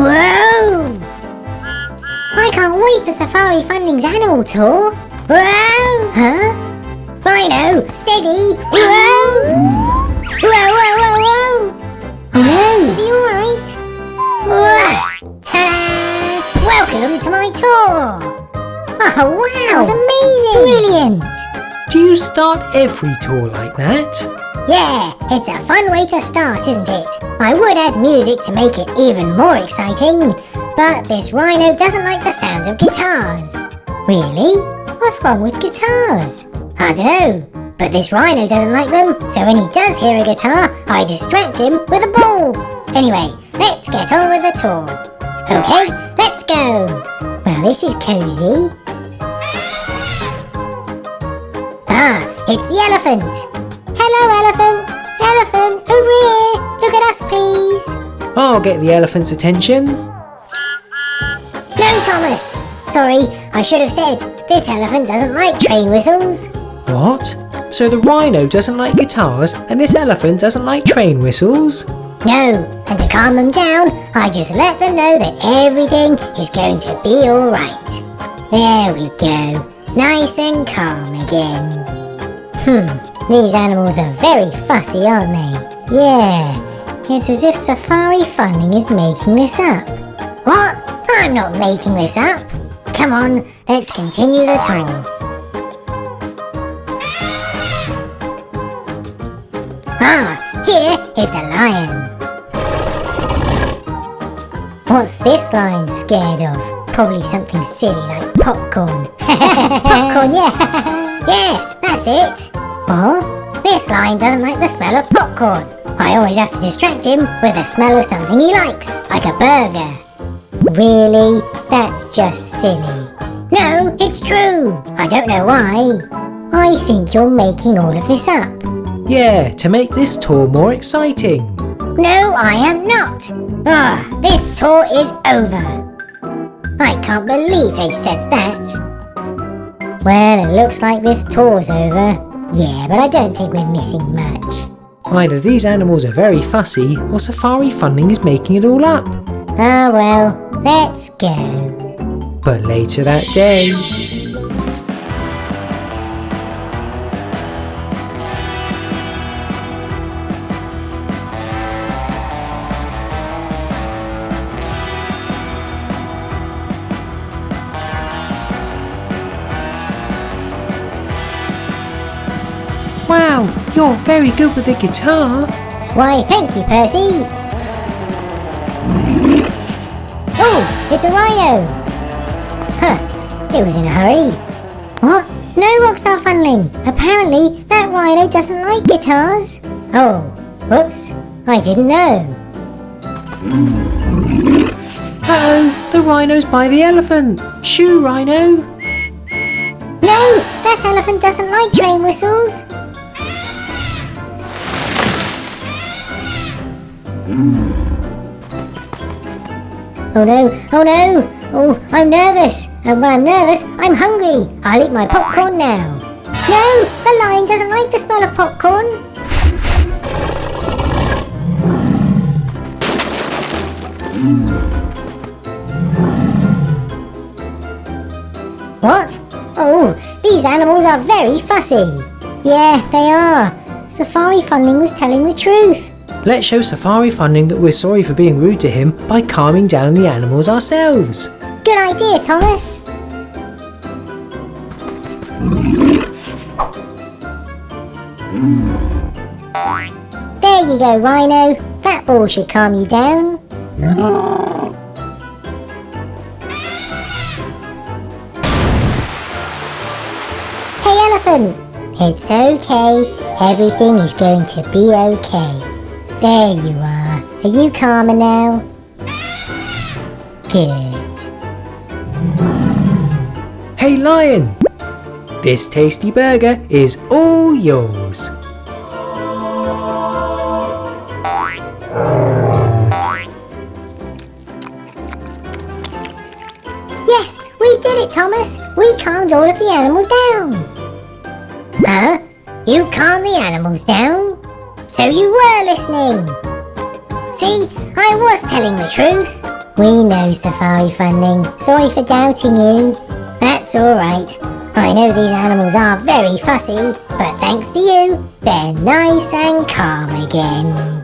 Whoa! I can't wait for Safari Funling's animal tour. Whoa! Huh? Rhino, steady! Whoa! Whoa, whoa, whoa, whoa! Oh no, is he alright? Ta-da! Welcome to my tour! Oh wow, that was amazing! Brilliant! Do you start every tour like that? Yeah, it's a fun way to start, isn't it? I would add music to make it even more exciting, but this rhino doesn't like the sound of guitars. Really? What's wrong with guitars? I don't know, but this rhino doesn't like them, so when he does hear a guitar, I distract him with a ball. Anyway, let's get on with the tour. Okay, let's go. Well, this is cozy. Ah, it's the elephant. Hello, elephant. Elephant, over here. Look at us, please. I'll get the elephant's attention. No, Thomas. Sorry, I should have said, this elephant doesn't like train whistles. What? So the rhino doesn't like guitars and this elephant doesn't like train whistles? No, and to calm them down, I just let them know that everything is going to be alright. There we go. Nice and calm again. These animals are very fussy, aren't they? Yeah, it's as if Safari Funling is making this up. What? I'm not making this up. Come on, let's continue the tour. Ah, here is the lion. What's this lion scared of? Probably something silly like popcorn. Popcorn, yeah. Yes, that's it. What? This lion doesn't like the smell of popcorn. I always have to distract him with the smell of something he likes, like a burger. Really? That's just silly. No, it's true. I don't know why. I think you're making all of this up. Yeah, to make this tour more exciting. No, I am not. This tour is over. I can't believe they said that. Well, it looks like this tour's over. Yeah, but I don't think we're missing much. Either these animals are very fussy or Safari Funling is making it all up. Ah, well, let's go. But later that day... Wow, you're very good with the guitar. Why, thank you, Percy. Oh, it's a rhino. Huh, it was in a hurry. What? No, Rockstar Funling. Apparently, that rhino doesn't like guitars. Oh, whoops, I didn't know. Uh-oh, the rhino's by the elephant. Shoo, rhino. No, that elephant doesn't like train whistles. Oh no, oh no! Oh, I'm nervous! And when I'm nervous, I'm hungry! I'll eat my popcorn now! No! The lion doesn't like the smell of popcorn! What? Oh, these animals are very fussy! Yeah, they are! Safari Funling was telling the truth! Let's show Safari Funling that we're sorry for being rude to him by calming down the animals ourselves. Good idea, Thomas. There you go, Rhino. That ball should calm you down. Hey, elephant. It's okay. Everything is going to be okay. There you are. Are you calmer now? Good. Hey lion! This tasty burger is all yours. Yes, we did it, Thomas. We calmed all of the animals down. Huh? You calmed the animals down? So you were listening. See, I was telling the truth. We know, Safari Funling. Sorry for doubting you. That's alright. I know these animals are very fussy, but thanks to you, they're nice and calm again.